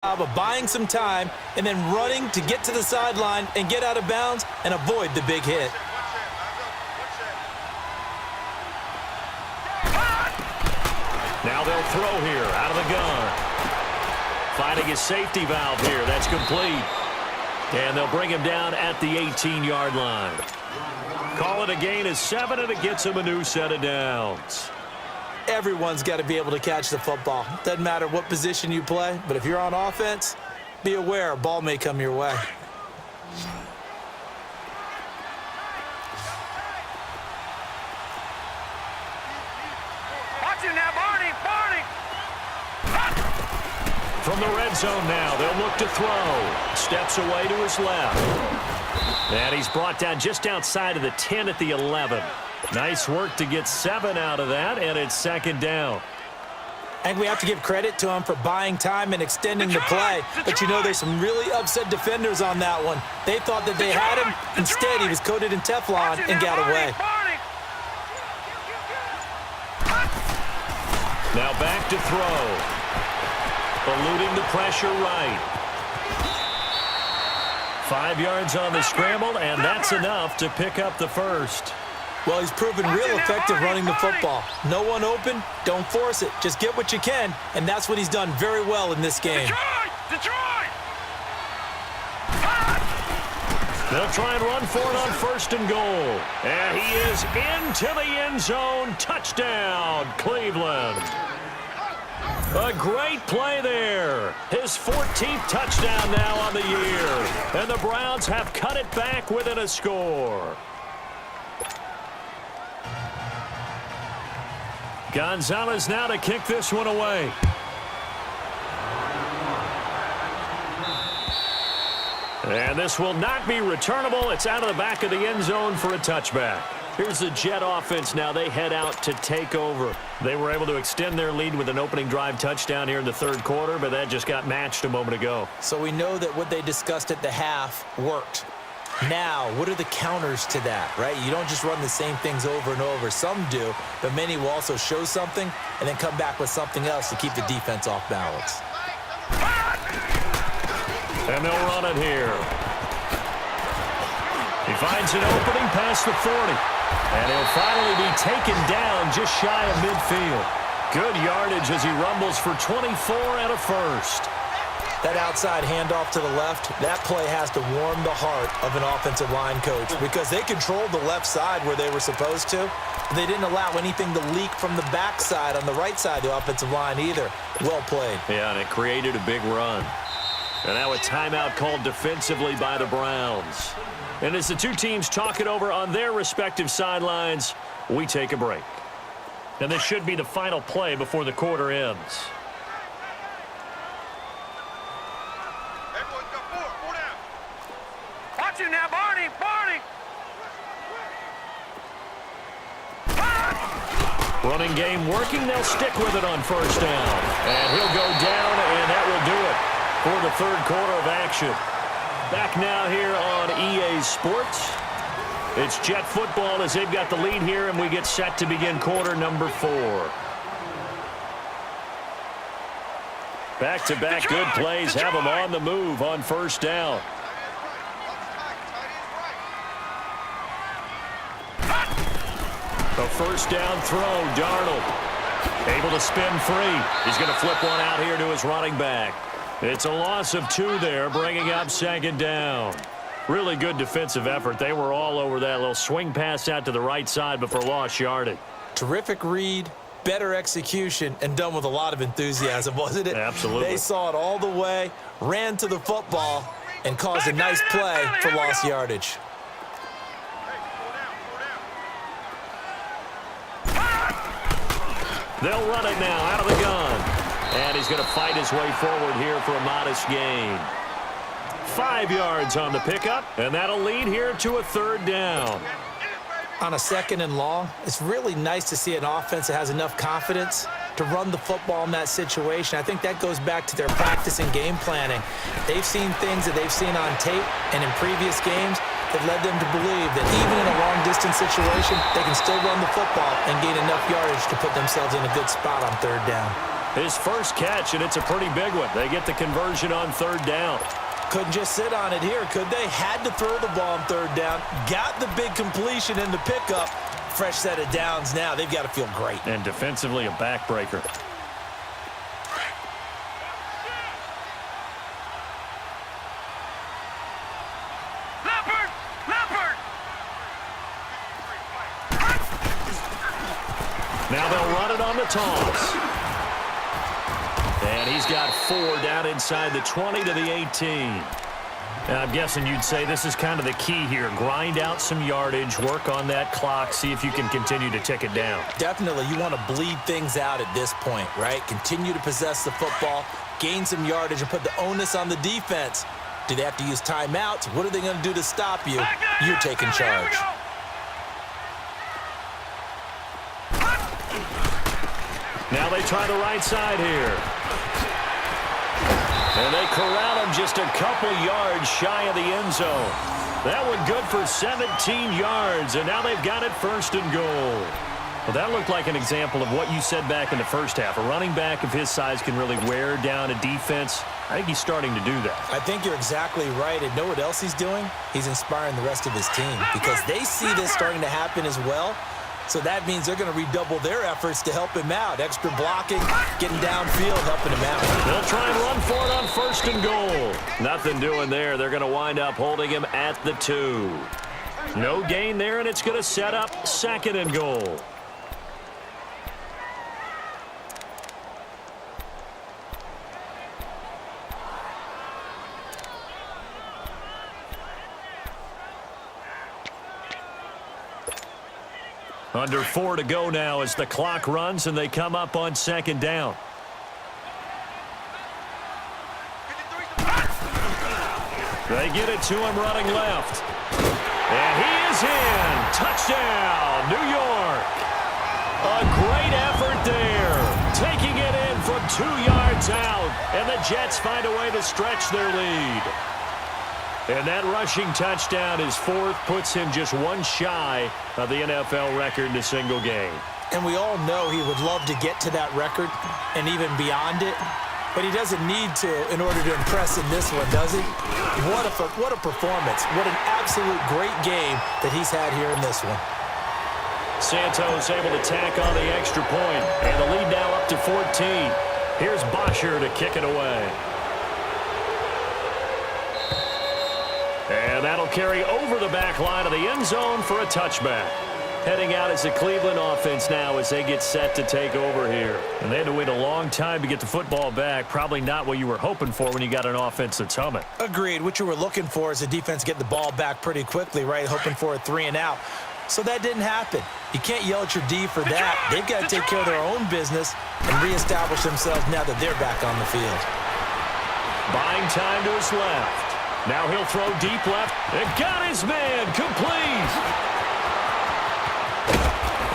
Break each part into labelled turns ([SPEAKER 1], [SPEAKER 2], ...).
[SPEAKER 1] Of buying some time and then running to get to the sideline and get out of bounds and avoid the big hit.
[SPEAKER 2] Now they'll throw here out of the gun. Finding his safety valve here. That's complete. And they'll bring him down at the 18-yard line. Call it a gain of 7, and it gets him a new set of downs.
[SPEAKER 1] Everyone's got to be able to catch the football. Doesn't matter what position you play, but if you're on offense, be aware a ball may come your way.
[SPEAKER 3] Watch him now, Barney!
[SPEAKER 2] From the red zone now, they'll look to throw. Steps away to his left. And he's brought down just outside of the 10 at the 11. Nice work to get 7 out of that, and it's second down.
[SPEAKER 1] And we have to give credit to him for buying time and extending the play. But you know, there's some really upset defenders on that one. They thought that they had him. Instead, he was coated in Teflon and got away.
[SPEAKER 2] Now back to throw. Eluding the pressure right. 5 yards on the scramble, and that's enough to pick up the first.
[SPEAKER 1] Well, he's proven real effective running the football. No one open, don't force it. Just get what you can, and that's what he's done very well in this game.
[SPEAKER 3] Detroit!
[SPEAKER 2] They'll try and run for it on 1st and goal. And he is into the end zone. Touchdown, Cleveland. A great play there. His 14th touchdown now on the year. And the Browns have cut it back within a score. Gonzalez now to kick this one away. And this will not be returnable. It's out of the back of the end zone for a touchback. Here's the Jet offense now. They head out to take over. They were able to extend their lead with an opening drive touchdown here in the 3rd quarter, but that just got matched a moment ago.
[SPEAKER 1] So we know that what they discussed at the half worked. Now, what are the counters to that, right? You don't just run the same things over and over. Some do, but many will also show something and then come back with something else to keep the defense off balance.
[SPEAKER 2] And they'll run it here. He finds an opening past the 40. And he'll finally be taken down just shy of midfield. Good yardage as he rumbles for 24 and a first.
[SPEAKER 1] That outside handoff to the left, that play has to warm the heart of an offensive line coach because they controlled the left side where they were supposed to. They didn't allow anything to leak from the backside on the right side of the offensive line either. Well played.
[SPEAKER 2] Yeah, and it created a big run. And now a timeout called defensively by the Browns. And as the two teams talk it over on their respective sidelines, we take a break. And this should be the final play before the quarter ends.
[SPEAKER 3] Watch him now, Barney!
[SPEAKER 2] Running game working. They'll stick with it on 1st down. And he'll go down, and that will do it for the 3rd quarter of action. Back now here on EA Sports. It's Jet football as they've got the lead here, and we get set to begin quarter number 4. Back-to-back good plays have them on the move on 1st down. A 1st down throw, Darnold. Able to spin free. He's going to flip one out here to his running back. It's a loss of 2 there, bringing up 2nd down. Really good defensive effort. They were all over that little swing pass out to the right side, but for lost yardage.
[SPEAKER 1] Terrific read, better execution, and done with a lot of enthusiasm, wasn't it?
[SPEAKER 2] Absolutely.
[SPEAKER 1] They saw it all the way, ran to the football, and caused a nice play for lost yardage.
[SPEAKER 2] They'll run it now out of the gun. And he's going to fight his way forward here for a modest gain. 5 yards on the pickup, and that'll lead here to a 3rd down.
[SPEAKER 1] On a 2nd and long, it's really nice to see an offense that has enough confidence to run the football in that situation. I think that goes back to their practice and game planning. They've seen things that they've seen on tape and in previous games that led them to believe that even in a long-distance situation, they can still run the football and gain enough yardage to put themselves in a good spot on 3rd down.
[SPEAKER 2] His first catch, and it's a pretty big one. They get the conversion on third down.
[SPEAKER 1] Couldn't just sit on it here, could they? Had to throw the ball on third down. Got the big completion in the pickup. Fresh set of downs now. They've got to feel great.
[SPEAKER 2] And defensively, a backbreaker. Now they'll run it on the toss. And he's got 4 down inside the 20 to the 18. And I'm guessing you'd say this is kind of the key here. Grind out some yardage, work on that clock, see if you can continue to tick it down.
[SPEAKER 1] Definitely. You want to bleed things out at this point, right? Continue to possess the football, gain some yardage, and put the onus on the defense. Do they have to use timeouts? What are they going to do to stop you? You're taking charge.
[SPEAKER 2] Now they try the right side here. And they corral him just a couple yards shy of the end zone. That one good for 17 yards, and now they've got it first and goal. Well, that looked like an example of what you said back in the first half. A running back of his size can really wear down a defense. I think he's starting to do that.
[SPEAKER 1] I think you're exactly right. And know what else he's doing? He's inspiring the rest of his team because they see this starting to happen as well. So that means they're going to redouble their efforts to help him out. Extra blocking, getting downfield, helping him out.
[SPEAKER 2] They'll try and run for it on first and goal. Nothing doing there. They're going to wind up holding him at the 2. No gain there, and it's going to set up second and goal. Under 4 to go now as the clock runs and they come up on second down. They get it to him running left. And he is in. Touchdown, New York. A great effort there. Taking it in from 2 yards out. And the Jets find a way to stretch their lead. And that rushing touchdown, his 4th, puts him just 1 shy of the NFL record in a single game.
[SPEAKER 1] And we all know he would love to get to that record and even beyond it. But he doesn't need to in order to impress in this one, does he? What a performance. What an absolute great game that he's had here in this one.
[SPEAKER 2] Santos able to tack on the extra point. And the lead now up to 14. Here's Bosher to kick it away. And that'll carry over the back line of the end zone for a touchback. Heading out is the Cleveland offense now as they get set to take over here. And they had to wait a long time to get the football back. Probably not what you were hoping for when you got an offense that's humming.
[SPEAKER 1] Agreed. What you were looking for is the defense get the ball back pretty quickly, right? Hoping for a 3 and out. So that didn't happen. You can't yell at your D for that. They've got to take care of their own business and reestablish themselves now that they're back on the field.
[SPEAKER 2] Buying time to his left. Now he'll throw deep left. And got his man. Complete.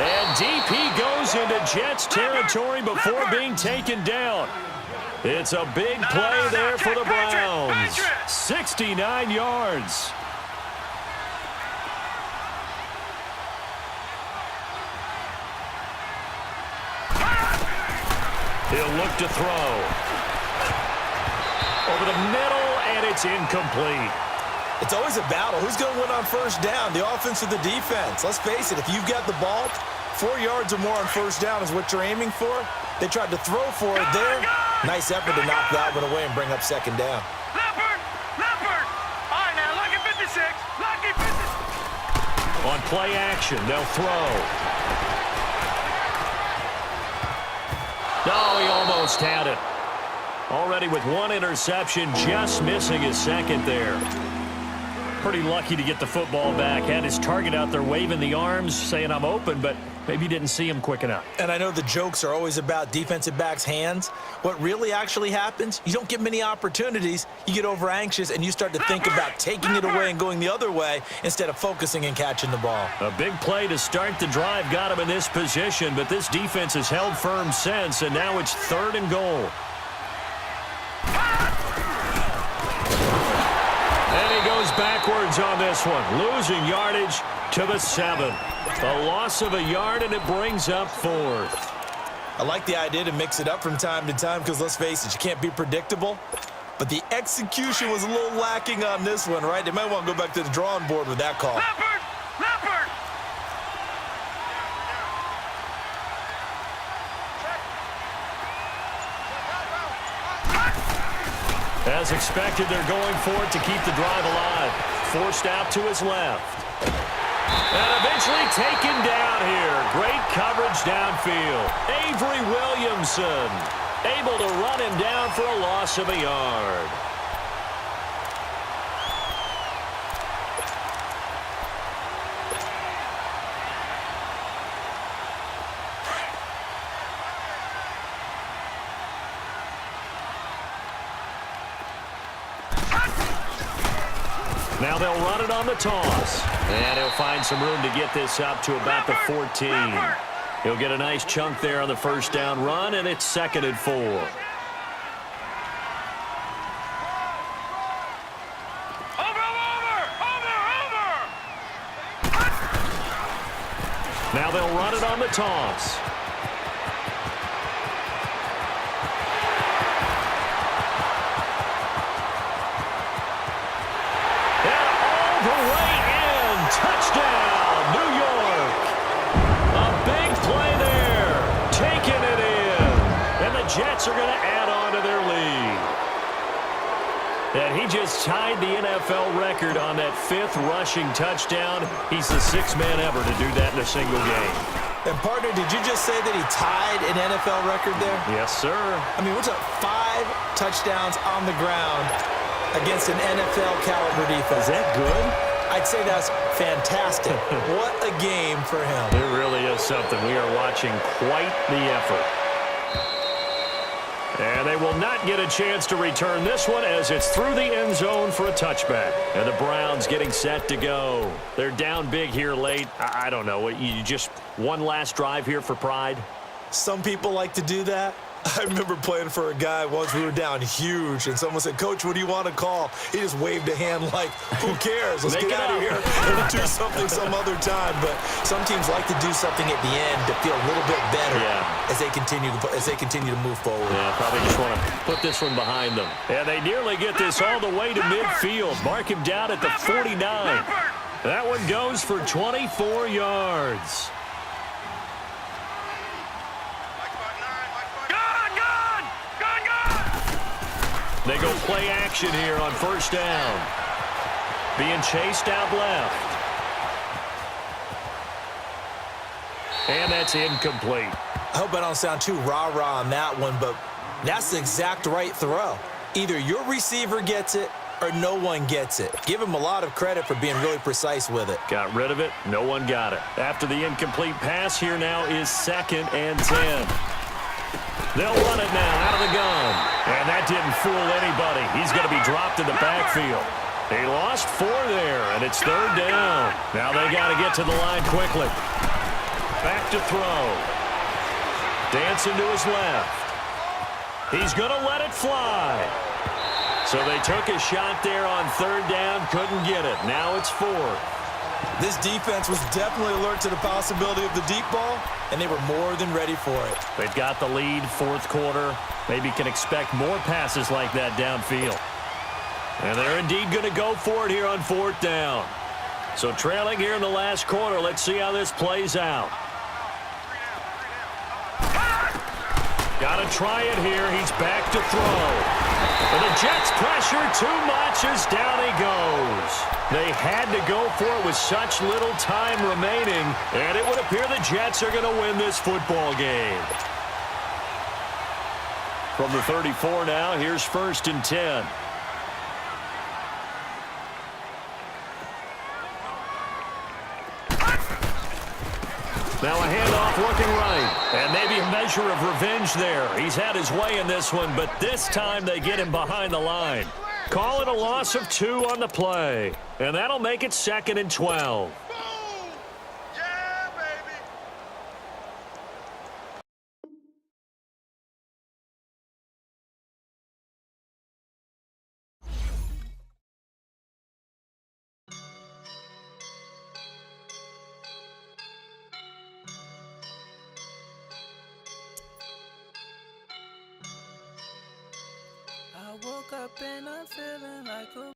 [SPEAKER 2] And DP goes into Jets territory before being taken down. It's a big play there for the Browns. 69 yards. He'll look to throw. Over the middle, and it's incomplete.
[SPEAKER 1] It's always a battle. Who's going to win on first down, the offense or the defense? Let's face it, if you've got the ball, 4 yards or more on first down is what you're aiming for. They tried to throw for it there. Nice effort to knock that one away and bring up second down.
[SPEAKER 3] Leopard! Leopard! All right, now, lucky 56. Lucky 56.
[SPEAKER 2] On play action, they'll throw. No, he almost had it. Already with 1 interception, just missing his second there. Pretty lucky to get the football back. Had his target out there waving the arms, saying I'm open, but maybe didn't see him quick enough.
[SPEAKER 1] And I know the jokes are always about defensive backs' hands. What really actually happens, you don't get many opportunities. You get over anxious, and you start to think about taking it away and going the other way instead of focusing and catching the ball.
[SPEAKER 2] A big play to start the drive got him in this position, but this defense has held firm since, and now it's 3rd and goal. And he goes backwards on this one, losing yardage to the 7. A loss of a yard, and it brings up 4th.
[SPEAKER 1] I like the idea to mix it up from time to time because, let's face it, you can't be predictable. But the execution was a little lacking on this one, right? They might want to go back to the drawing board with that call.
[SPEAKER 3] Leopard! Leopard!
[SPEAKER 2] As expected, they're going for it to keep the drive alive. Forced out to his left. And eventually taken down here. Great coverage downfield. Avery Williamson able to run him down for a loss of a yard. Now they'll run it on the toss. And he'll find some room to get this up to about the 14. He'll get a nice chunk there on the first down run, and it's 2nd and 4.
[SPEAKER 3] Over, over!
[SPEAKER 2] Now they'll run it on the toss. Touchdown, New York. A big play there. Taking it in. And the Jets are going to add on to their lead. And he just tied the NFL record on that 5th rushing touchdown. He's the 6th man ever to do that in a single game.
[SPEAKER 1] And, partner, did you just say that he tied an NFL record there?
[SPEAKER 2] Yes, sir.
[SPEAKER 1] I mean, what's up? 5 touchdowns on the ground against an NFL-caliber defense.
[SPEAKER 2] Is that good?
[SPEAKER 1] I'd say that's fantastic. What a game for him.
[SPEAKER 2] It really is something. We are watching quite the effort. And they will not get a chance to return this one as it's through the end zone for a touchback. And the Browns getting set to go. They're down big here late. I don't know. You just one last drive here for pride?
[SPEAKER 1] Some people like to do that. I remember playing for a guy once. We were down huge, and someone said, "Coach, what do you want to call?" He just waved a hand like, "Who cares? Let's get out of here and do something some other time." But some teams like to do something at the end to feel a little bit better as they continue to move forward.
[SPEAKER 2] Yeah, probably just want to put this one behind them. And they nearly get this all the way to midfield. Mark him down at the 49. That one goes for 24 yards. They go play action here on first down. Being chased out left. And that's incomplete.
[SPEAKER 1] I hope I don't sound too rah-rah on that one, but that's the exact right throw. Either your receiver gets it or no one gets it. Give him a lot of credit for being really precise with it.
[SPEAKER 2] Got rid of it. No one got it. After the incomplete pass, here now is 2nd and 10. They'll run it now out of the gun. And that didn't fool anybody. He's going to be dropped in the backfield. He lost 4 there, and it's 3rd down. Now they got to get to the line quickly. Back to throw. Dancing to his left. He's going to let it fly. So they took a shot there on 3rd down, couldn't get it. Now it's 4th.
[SPEAKER 1] This defense was definitely alert to the possibility of the deep ball, and they were more than ready for it.
[SPEAKER 2] They've got the lead, 4th quarter. Maybe can expect more passes like that downfield. And they're indeed going to go for it here on 4th down. So trailing here in the last quarter, let's see how this plays out. Got to try it here. He's back to throw. And the Jets pressure too much as down he goes. They had to go for it with such little time remaining, and it would appear the Jets are going to win this football game. From the 34 now, here's 1st and 10. Now a handoff looking right. And maybe a measure of revenge there. He's had his way in this one, but this time they get him behind the line. Call it a loss of 2 on the play. And that'll make it 2nd and 12.
[SPEAKER 4] Woke up and I'm feeling